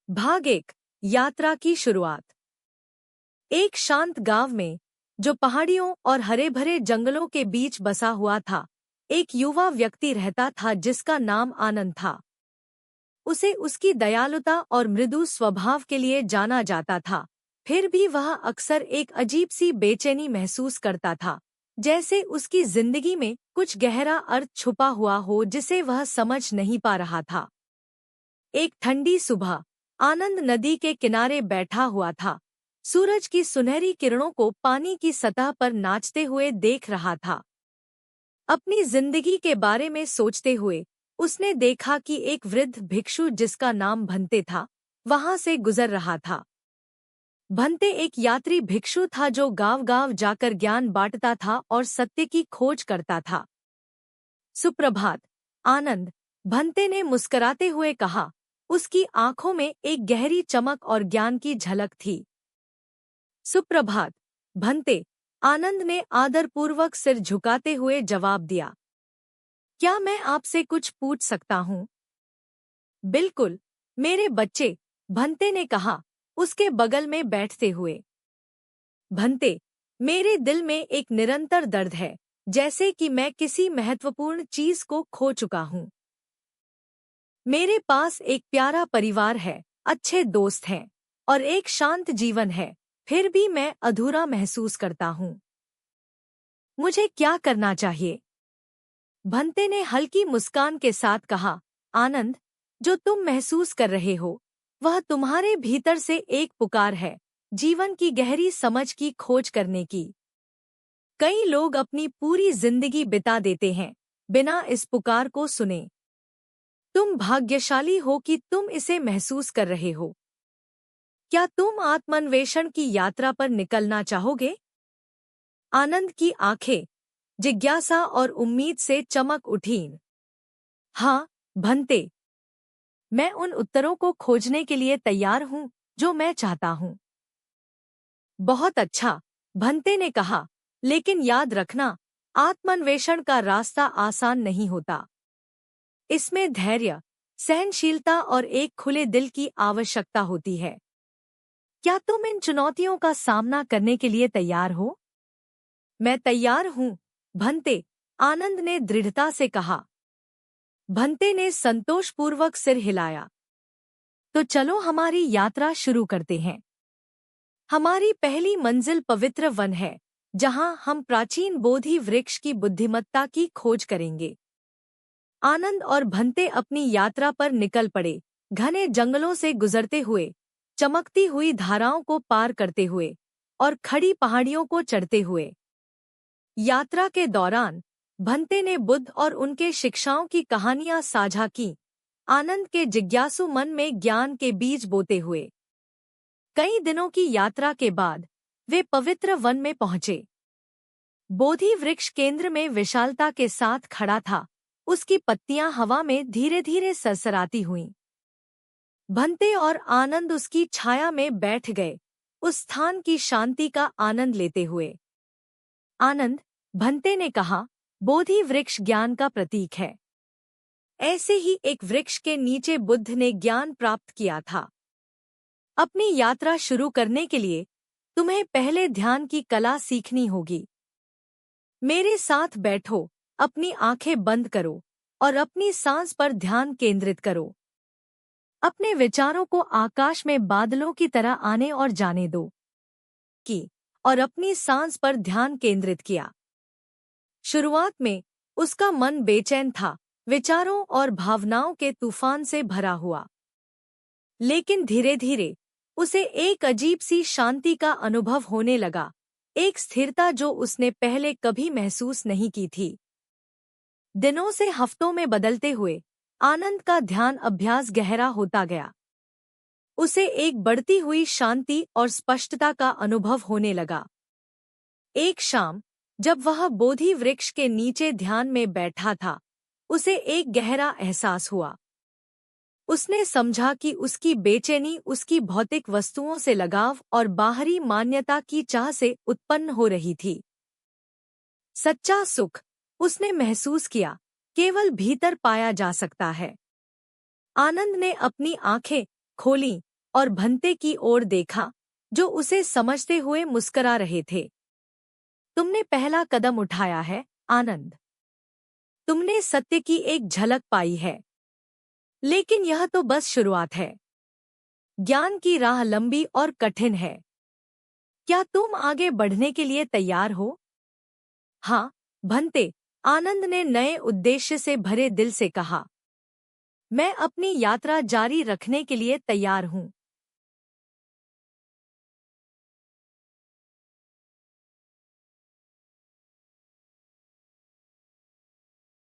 भाग एक। यात्रा की शुरुआत। एक शांत गांव में, जो पहाड़ियों और हरे भरे जंगलों के बीच बसा हुआ था, एक युवा व्यक्ति रहता था जिसका नाम आनंद था। उसे उसकी दयालुता और मृदु स्वभाव के लिए जाना जाता था। फिर भी वह अक्सर एक अजीब सी बेचैनी महसूस करता था, जैसे उसकी जिंदगी में कुछ गहरा अर्थ छुपा हुआ हो जिसे वह समझ नहीं पा रहा था। एक ठंडी सुबह, आनंद नदी के किनारे बैठा हुआ था। सूरज की सुनहरी किरणों को पानी की सतह पर नाचते हुए देख रहा था। अपनी जिंदगी के बारे में सोचते हुए उसने देखा कि एक वृद्ध भिक्षु जिसका नाम भंते था, वहां से गुजर रहा था। भंते एक यात्री भिक्षु था जो गांव-गांव जाकर ज्ञान बांटता था और सत्य की खोज करता था। सुप्रभात, आनंद, भंते ने मुस्कुराते हुए कहा। उसकी आंखों में एक गहरी चमक और ज्ञान की झलक थी। सुप्रभात, भंते, आनंद ने आदरपूर्वक सिर झुकाते हुए जवाब दिया। क्या मैं आपसे कुछ पूछ सकता हूँ? बिल्कुल, मेरे बच्चे, भंते ने कहा, उसके बगल में बैठते हुए। भंते, मेरे दिल में एक निरंतर दर्द है, जैसे कि मैं किसी महत्वपूर्ण चीज को खो चुका हूँ। मेरे पास एक प्यारा परिवार है, अच्छे दोस्त हैं और एक शांत जीवन है, फिर भी मैं अधूरा महसूस करता हूँ। मुझे क्या करना चाहिए? भंते ने हल्की मुस्कान के साथ कहा, आनंद, जो तुम महसूस कर रहे हो, वह तुम्हारे भीतर से एक पुकार है, जीवन की गहरी समझ की खोज करने की। कई लोग अपनी पूरी जिंदगी बिता देते हैं, बिना इस पुकार को सुने। तुम भाग्यशाली हो कि तुम इसे महसूस कर रहे हो। क्या तुम आत्मान्वेषण की यात्रा पर निकलना चाहोगे? आनंद की आंखें जिज्ञासा और उम्मीद से चमक उठीं। हाँ, भंते, मैं उन उत्तरों को खोजने के लिए तैयार हूँ जो मैं चाहता हूँ। बहुत अच्छा, भंते ने कहा, लेकिन याद रखना, आत्मान्वेषण का रास्ता आसान नहीं होता। इसमें धैर्य, सहनशीलता और एक खुले दिल की आवश्यकता होती है। क्या तुम इन चुनौतियों का सामना करने के लिए तैयार हो? मैं तैयार हूँ, भंते, आनंद ने दृढ़ता से कहा। भंते ने संतोषपूर्वक सिर हिलाया। तो चलो हमारी यात्रा शुरू करते हैं। हमारी पहली मंजिल पवित्र वन है, जहाँ हम प्राचीन बोधि वृक्ष की बुद्धिमत्ता की खोज करेंगे। आनंद और भंते अपनी यात्रा पर निकल पड़े, घने जंगलों से गुजरते हुए, चमकती हुई धाराओं को पार करते हुए और खड़ी पहाड़ियों को चढ़ते हुए। यात्रा के दौरान भंते ने बुद्ध और उनके शिक्षाओं की कहानियां साझा की, आनंद के जिज्ञासु मन में ज्ञान के बीज बोते हुए। कई दिनों की यात्रा के बाद वे पवित्र वन में पहुंचे। बोधि वृक्ष केंद्र में विशालता के साथ खड़ा था, उसकी पत्तियां हवा में धीरे धीरे सरसराती हुईं। भंते और आनंद उसकी छाया में बैठ गए, उस स्थान की शांति का आनंद लेते हुए। आनंद, भंते ने कहा, बोधि वृक्ष ज्ञान का प्रतीक है। ऐसे ही एक वृक्ष के नीचे बुद्ध ने ज्ञान प्राप्त किया था। अपनी यात्रा शुरू करने के लिए तुम्हें पहले ध्यान की कला सीखनी होगी। मेरे साथ बैठो, अपनी आंखें बंद करो और अपनी सांस पर ध्यान केंद्रित करो। अपने विचारों को आकाश में बादलों की तरह आने और जाने दो। और अपनी सांस पर ध्यान केंद्रित किया। शुरुआत में उसका मन बेचैन था, विचारों और भावनाओं के तूफान से भरा हुआ। लेकिन धीरे धीरे उसे एक अजीब सी शांति का अनुभव होने लगा, एक स्थिरता जो उसने पहले कभी महसूस नहीं की थी। दिनों से हफ्तों में बदलते हुए आनंद का ध्यान अभ्यास गहरा होता गया। उसे एक बढ़ती हुई शांति और स्पष्टता का अनुभव होने लगा। एक शाम, जब वह बोधि वृक्ष के नीचे ध्यान में बैठा था, उसे एक गहरा एहसास हुआ। उसने समझा कि उसकी बेचैनी उसकी भौतिक वस्तुओं से लगाव और बाहरी मान्यता की चाह से उत्पन्न हो रही थी। सच्चा सुख, उसने महसूस किया, केवल भीतर पाया जा सकता है। आनंद ने अपनी आंखें खोलीं और भंते की ओर देखा, जो उसे समझते हुए मुस्करा रहे थे। तुमने पहला कदम उठाया है, आनंद। तुमने सत्य की एक झलक पाई है। लेकिन यह तो बस शुरुआत है। ज्ञान की राह लंबी और कठिन है। क्या तुम आगे बढ़ने के लिए तैयार हो? हाँ, भंते, आनंद ने नए उद्देश्य से भरे दिल से कहा। मैं अपनी यात्रा जारी रखने के लिए तैयार हूँ।